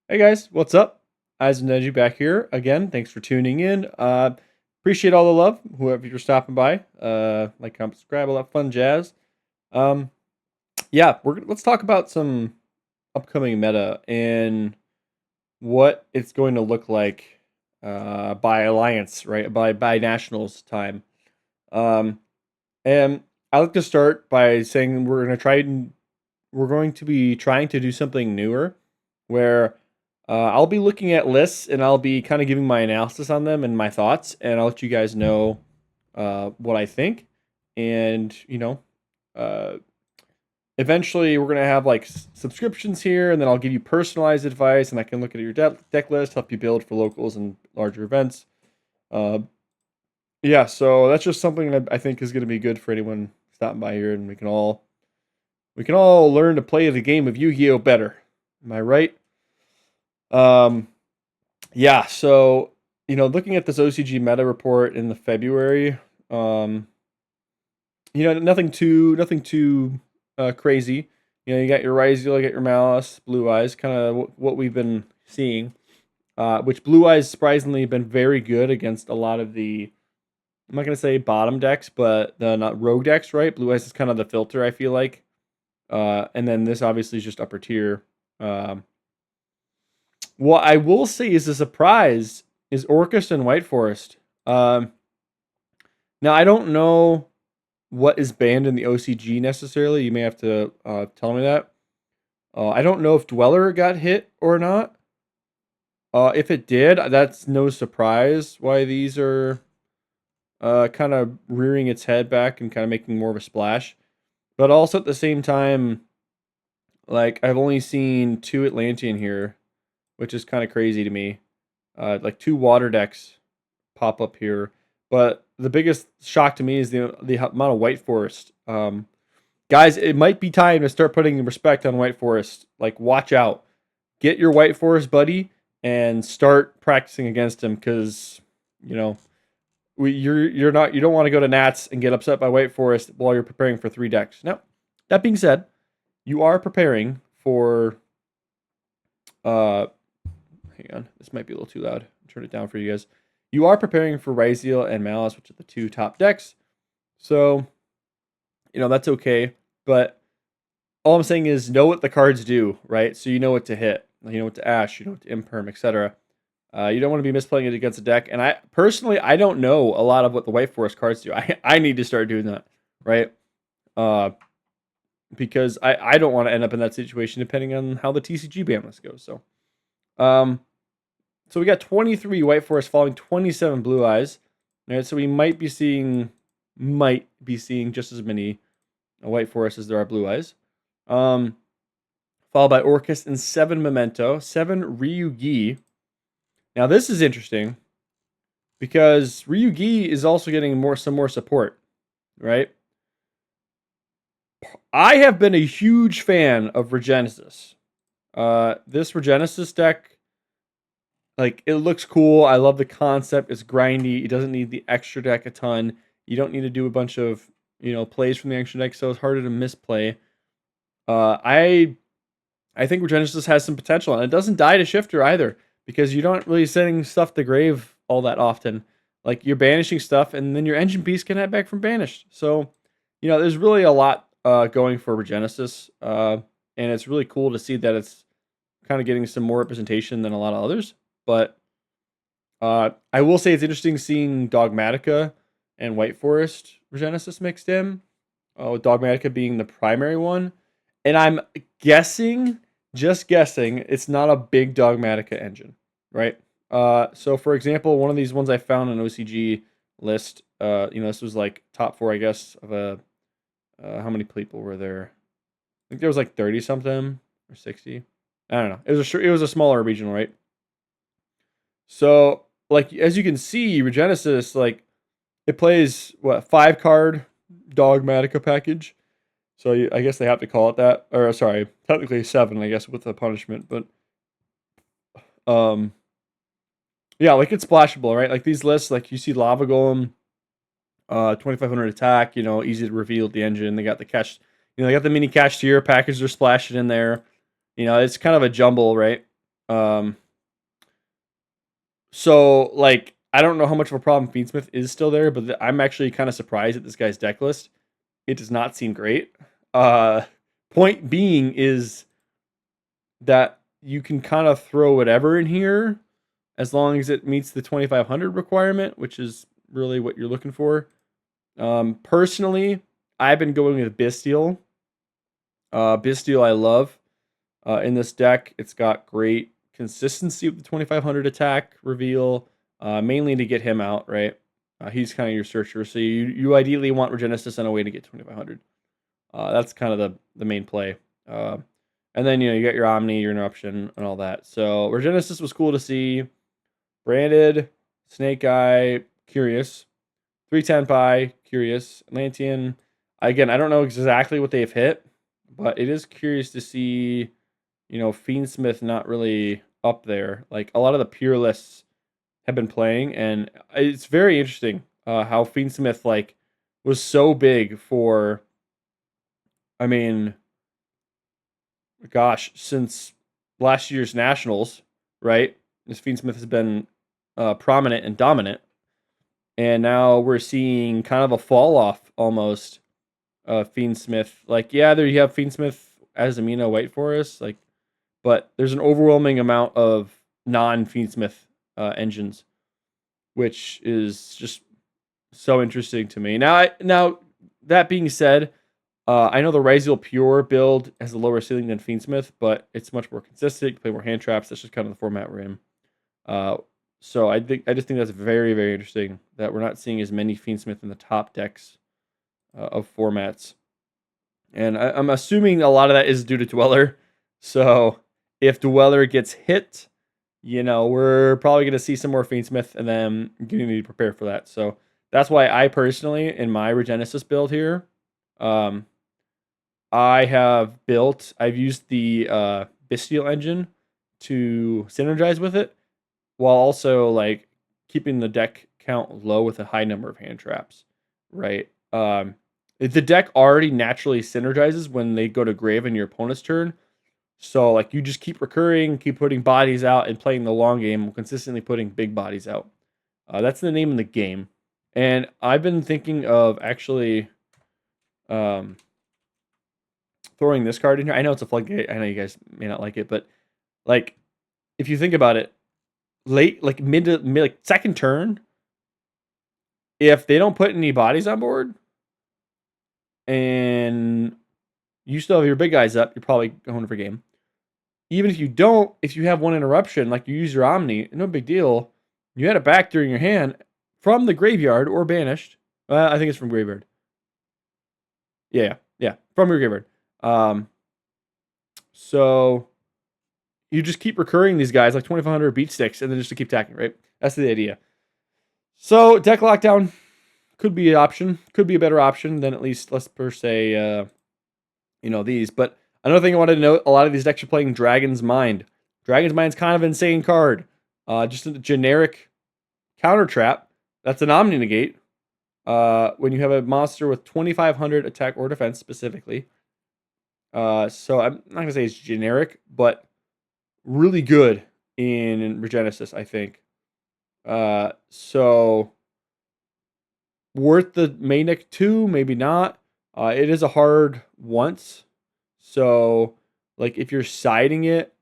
Hey guys, what's up? Eyes and Neji back here again. Thanks for tuning in. Appreciate all the love, whoever you're stopping by. Like, comment, subscribe, all that fun jazz. Um, yeah, let's talk about some upcoming meta and what it's going to look like by alliance, right? By nationals time. Um, and I like to start by saying we're going to be trying to do something newer where I'll be looking at lists and I'll be kind of giving my analysis on them and my thoughts, and I'll let you guys know what I think. And, uh, eventually we're going to have like subscriptions here, and then I'll give you personalized advice, and I can look at your deck list, help you build for locals and larger events. Uh, yeah, so that's just something that I think is going to be good for anyone stopping by here, and we can all learn to play the game of Yu-Gi-Oh better. Am I right? Um, yeah. So looking at this OCG meta report in the February, um, nothing too crazy. You got your Ryzeal, you got your Malice, Blue Eyes, kind of what we've been seeing. Which Blue Eyes surprisingly been very good against a lot of the. I'm not gonna say bottom decks, but the not rogue decks, right? Blue Eyes is kind of the filter, I feel like. And then this obviously is just upper tier. Um, what I will say is a surprise is Orcust and White Forest. Um, Now I don't know what is banned in the OCG necessarily. You may have to tell me that. I don't know if Dweller got hit or not. If it did, that's no surprise why these are kind of rearing its head back and kind of making more of a splash. But also at the same time, like I've only seen two Atlantean here, which is kind of crazy to me. Like two water decks pop up here. But the biggest shock to me is the amount of White Forest. Guys, it might be time to start putting respect on White Forest. Like, watch out. Get your White Forest buddy and start practicing against him because you know you don't want to go to Nats and get upset by White Forest while you're preparing for three decks. Now, that being said, you are preparing for uh hang on, this might be a little too loud. Turn it down for you guys. You are preparing for Ryzeal and Malice, which are the two top decks. So, that's okay. But all I'm saying is know what the cards do, right? So you know what to hit. You know what to Ash, you know what to Imperm, etc. You don't want to be misplaying it against a deck. And I don't know a lot of what the White Forest cards do. I need to start doing that, right? Uh, because I don't want to end up in that situation depending on how the TCG ban list goes. Um, so we got 23 White Forest following 27 Blue Eyes. All right, so we might be seeing just as many White Forest as there are Blue Eyes. Followed by Orcus and 7 Memento, 7 Ryugi. Now this is interesting because Ryugi is also getting some more support, right? I have been a huge fan of Regenesis. This Regenesis deck, like, it looks cool. I love the concept. It's grindy. It doesn't need the extra deck a ton. You don't need to do a bunch of plays from the extra deck, so it's harder to misplay. I think Regenesis has some potential, and it doesn't die to Shifter either because you don't really sending stuff to grave all that often. Like, you're banishing stuff, and then your Engine Beast can head back from banished. So, there's really a lot going for Regenesis, and it's really cool to see that it's kind of getting some more representation than a lot of others. But I will say it's interesting seeing Dogmatica and White Forest Regenesis mixed in, with Dogmatica being the primary one. And I'm just guessing, it's not a big Dogmatica engine, right? So for example, one of these ones I found on OCG list, this was like top 4, I guess, of how many people were there? I think there was like 30 something or 60. I don't know. It was a smaller regional, right? So, like, as you can see, Regenesis, like, it plays what, 5-card Dogmatica package. So I guess they have to call it that, or sorry, technically 7, I guess, with the punishment. But yeah, like, it's splashable, right? Like, these lists, like, you see Lava Golem, 2500 attack, easy to reveal the engine. They got the cash, they got the mini cash tier package. They're splashing in there. It's kind of a jumble, right? Um, so like I don't know how much of a problem Fiendsmith is still there, but I'm actually kind of surprised at this guy's deck list. It does not seem great. Uh, Point being is that you can kind of throw whatever in here as long as it meets the 2500 requirement, which is really what you're looking for. Personally, I've been going with Bestial. Bestial I love in this deck. It's got great consistency with the 2500 attack reveal, mainly to get him out, right? He's kind of your searcher, so you ideally want Regenesis on a way to get 2500. That's kind of the main play. And then you got your Omni, your Interruption, and all that. So Regenesis was cool to see. Branded, Snake Eye, Curious, 310 Pi, Curious, Atlantean. Again, I don't know exactly what they've hit, but it is curious to see, Fiendsmith not really up there. Like a lot of the pure lists have been playing, and it's very interesting how Fiendsmith like was so big for. I mean, gosh, since last year's Nationals, right? This Fiendsmith has been prominent and dominant, and now we're seeing kind of a fall off almost. Fiendsmith, like there you have Fiendsmith as Amina White Forest, like, but there's an overwhelming amount of non-Fiendsmith engines, which is just so interesting to me. Now that being said, I know the Ryzeal Pure build has a lower ceiling than Fiendsmith, but it's much more consistent. You can play more hand traps. That's just kind of the format we're in. So I just think that's very, very interesting that we're not seeing as many Fiendsmith in the top decks of formats. And I'm assuming a lot of that is due to Dweller. So if Dweller gets hit, we're probably going to see some more Fiendsmith, and then you need to prepare for that. So that's why I personally, in my Regenesis build here, I've used the Bestial engine to synergize with it, while also like keeping the deck count low with a high number of hand traps, right? The deck already naturally synergizes when they go to grave in your opponent's turn. So like you just keep recurring, keep putting bodies out, and playing the long game, consistently putting big bodies out. That's the name of the game. And I've been thinking of actually throwing this card in here. I know it's a floodgate. I know you guys may not like it, but like if you think about it, late, like mid like second turn, if they don't put any bodies on board and you still have your big guys up, you're probably going for game. Even if you don't, if you have one interruption, like you use your Omni, no big deal. You had it back during your hand from the graveyard or banished. I think it's from graveyard. Yeah, from your graveyard. So you just keep recurring these guys like 2500 beat sticks, and then just to keep attacking, right? That's the idea. So deck lockdown could be an option, could be a better option than at least let's per se, these. But another thing I wanted to note: a lot of these decks are playing Dragon's Mind. Dragon's Mind's kind of an insane card. Just a generic counter trap. That's an Omni negate. When you have a monster with 2500 attack or defense specifically. So I'm not gonna say it's generic, but really good in Regenesis, I think. So worth the main deck too, maybe not. It is a hard once. So like if you're siding it,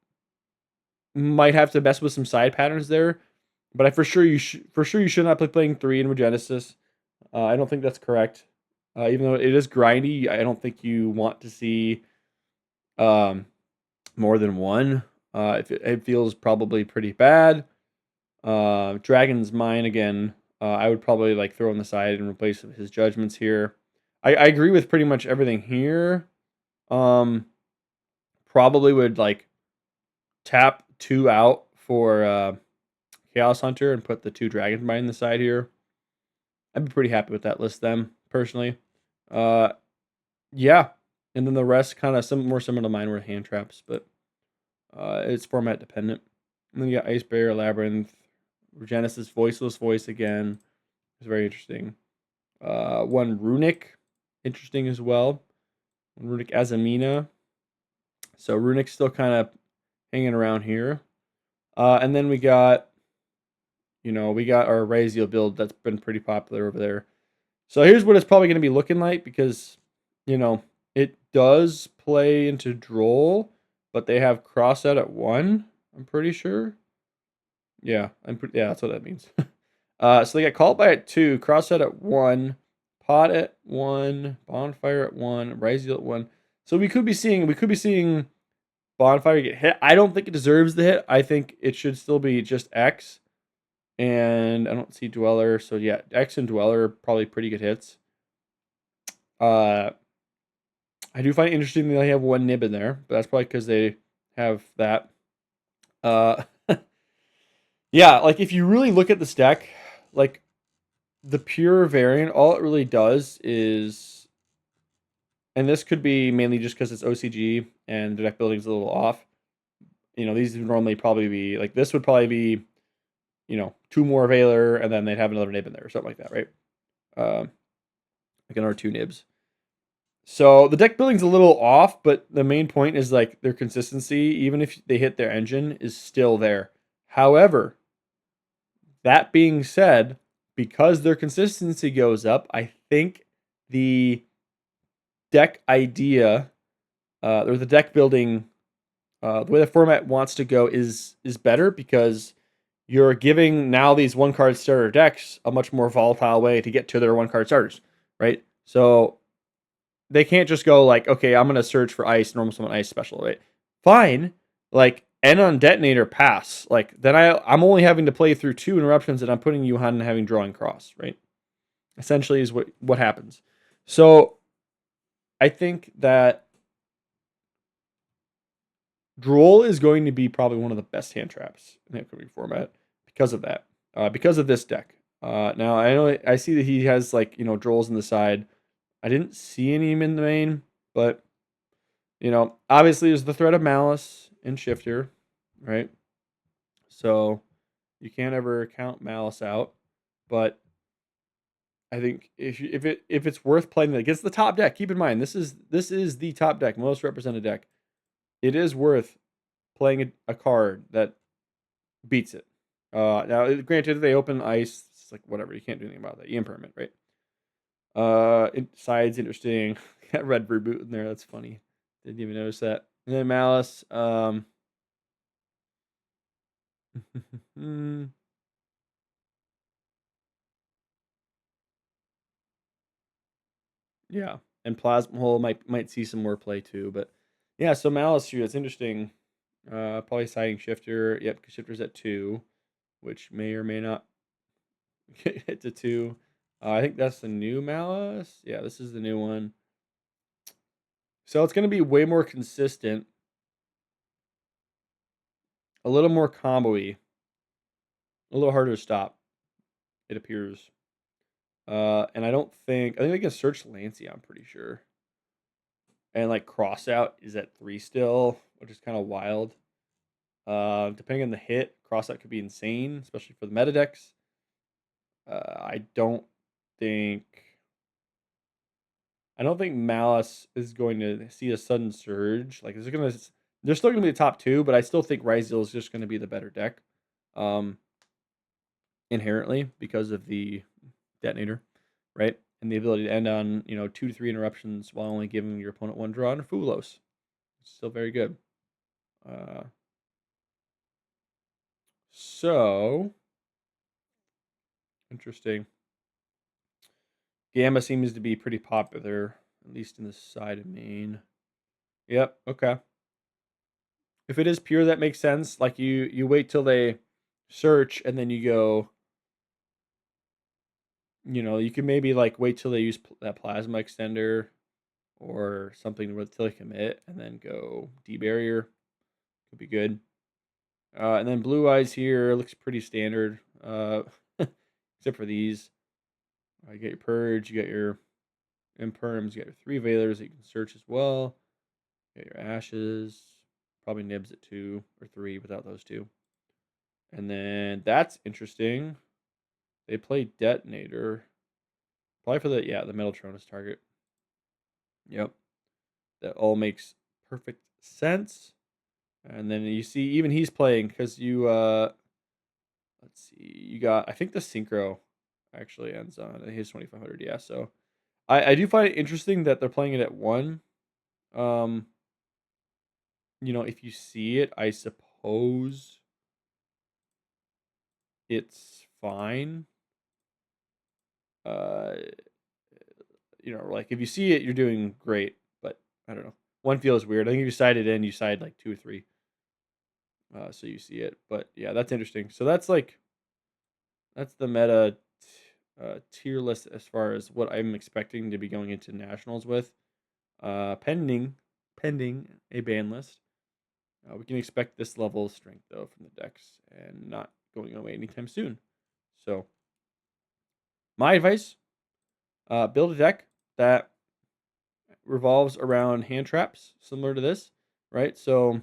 might have to mess with some side patterns there. But you should not play playing 3 in Regenesis. I don't think that's correct. Even though it is grindy, I don't think you want to see more than one. It feels probably pretty bad. Dragon's Mine again. I would probably like throw on the side and replace his judgments here. I agree with pretty much everything here. Probably would like tap 2 out for Chaos Hunter and put the 2 Dragon's Mine on the side here. I'd be pretty happy with that list then, personally. Yeah. And then the rest kind of more similar to mine were hand traps, but it's format dependent. And then you got Ice Barrier, Labyrinth, Regenesis, Voiceless Voice again. It's very interesting. One Runic, interesting as well. Runic Azamina. So Runic's still kind of hanging around here. And then we got, we got our Razio build that's been pretty popular over there. So here's what it's probably going to be looking like because, you know, it does play into Droll, but they have cross out at 1, I'm pretty sure. Yeah, yeah, that's what that means. So they got called by at 2, cross out at 1, pot at 1, bonfire at 1, Razio at 1. So we could be seeing bonfire get hit. I don't think it deserves the hit. I think it should still be just X. And I don't see Dweller, so yeah, X and Dweller are probably pretty good hits. Uh, I do find it interesting that they have 1 nib in there, but that's probably because they have that. Uh, yeah, like if you really look at this deck, like the pure variant, all it really does is, and this could be mainly just because it's OCG and the deck building's a little off. These would normally probably be like this would probably be, 2 more Veiler, and then they'd have another nib in there or something like that, right? Like another 2 nibs. So the deck building's a little off, but the main point is like their consistency, even if they hit their engine, is still there. However, that being said, because their consistency goes up, I think the deck idea, or the deck building, the way the format wants to go is better because you're giving now these 1-card starter decks a much more volatile way to get to their 1-card starters, right? So they can't just go like, okay, I'm gonna search for ice, normal summon ice special, right? Fine. Like N on detonator pass. Like then I'm only having to play through 2 interruptions and I'm putting you on having drawing cross, right? Essentially is what happens. So I think that Droll is going to be probably one of the best hand traps in the upcoming format because of that. Because of this deck. Now I know I see that he has like, Drolls in the side. I didn't see any in the main, but obviously there's the threat of Malice and Shifter, right? So you can't ever count Malice out. But I think if it's worth playing against the top deck, keep in mind this is the top deck, most represented deck. It is worth playing a card that beats it. Now, granted, they open ice, it's like whatever, you can't do anything about that. Impermanent, right? Side's interesting. Got red reboot in there. That's funny. Didn't even notice that. And then Malice. Yeah, and Plasma Hole might see some more play too, but yeah. So Malice here, it's interesting. Probably siding Shifter. Yep, 'cause Shifter's at 2, which may or may not get hit to 2. I think that's the new Malice. Yeah, this is the new one. So it's going to be way more consistent, a little more combo-y, a little harder to stop. It appears. And I think they can search Lancey, I'm pretty sure. And like Crossout is at 3 still, which is kind of wild. Depending on the hit, Crossout could be insane, especially for the meta decks. I don't think Malice is going to see a sudden surge. Like they're still gonna be the top 2, but I still think Ryzeal is just gonna be the better deck. Um Inherently because of the detonator, right? And the ability to end on, 2 to 3 interruptions while only giving your opponent 1 draw and Fulos. Still very good. So interesting. Gamma seems to be pretty popular, at least in the side of main. Yep, okay. If it is pure, that makes sense. Like you wait till they search and then you go, you can maybe like wait till they use that plasma extender or something till they commit and then go D-barrier. Could be good. And then Blue Eyes here looks pretty standard, except for these. You get your Purge, you got your Imperms, you got your 3 Veilers that you can search as well. You got your Ashes, probably Nibs at 2 or 3 without those 2. And then that's interesting. They play Detonator. Probably for the Metal Tronus target. Yep. That all makes perfect sense. And then you see even he's playing because you let's see, you got I think the synchro actually ends on his 2500. Yeah, so I do find it interesting that they're playing it at one. Um, if you see it, I suppose it's fine. Uh, like if you see it, you're doing great. But I don't know. One feels weird. I think if you side it in, you side like two or three, so you see it. But yeah, that's interesting. So that's the meta tier list as far as what I'm expecting to be going into nationals with. Pending a ban list. We can expect this level of strength though from the decks and not going away anytime soon. So my advice: build a deck that revolves around hand traps, similar to this, right? So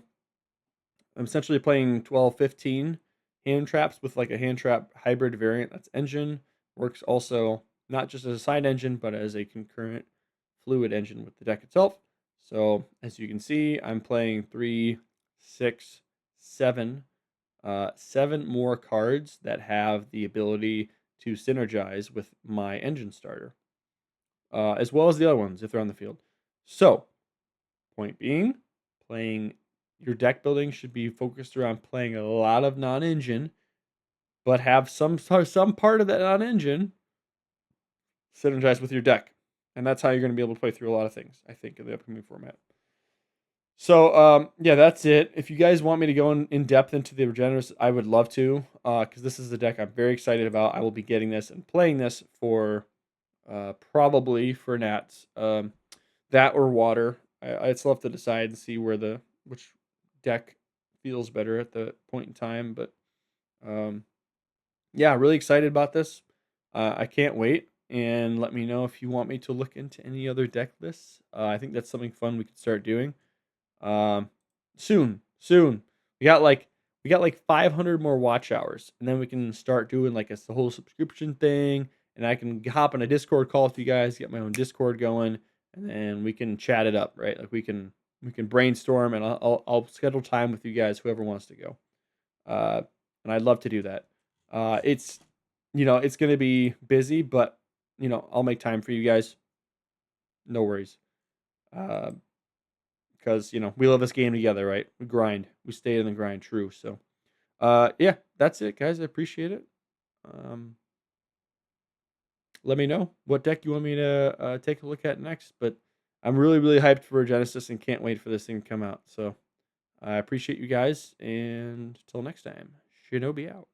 I'm essentially playing 12, 15 hand traps with like a hand trap hybrid variant. That's engine works also not just as a side engine, but as a concurrent fluid engine with the deck itself. So as you can see, I'm playing 3, 6, 7, 7 more cards that have the ability to synergize with my engine starter, as well as the other ones if they're on the field. So, point being, playing your deck building should be focused around playing a lot of non-engine, but have some part of that non-engine synergize with your deck, and that's how you're going to be able to play through a lot of things. I think in the upcoming format. So, yeah, that's it. If you guys want me to go in depth into the Regenesis, I would love to, because this is the deck I'm very excited about. I will be getting this and playing this for probably for Nats, that or Water. I still have to decide and see which deck feels better at the point in time. But um, yeah, really excited about this. I can't wait. And let me know if you want me to look into any other deck lists. I think that's something fun we could start doing. Um, soon. We got like we got like 500 more watch hours, and then we can start doing like the whole subscription thing. And I can hop on a Discord call with you guys, get my own Discord going, and then we can chat it up, right? Like we can brainstorm, and I'll schedule time with you guys, whoever wants to go. Uh, and I'd love to do that. It's gonna be busy, but I'll make time for you guys. No worries. Uh, because we love this game together, right? We grind, we stay in the grind, true. So, yeah, that's it, guys. I appreciate it. Um, let me know what deck you want me to take a look at next. But I'm really, really hyped for Genesis and can't wait for this thing to come out. So, I appreciate you guys, and until next time, Shinobi out.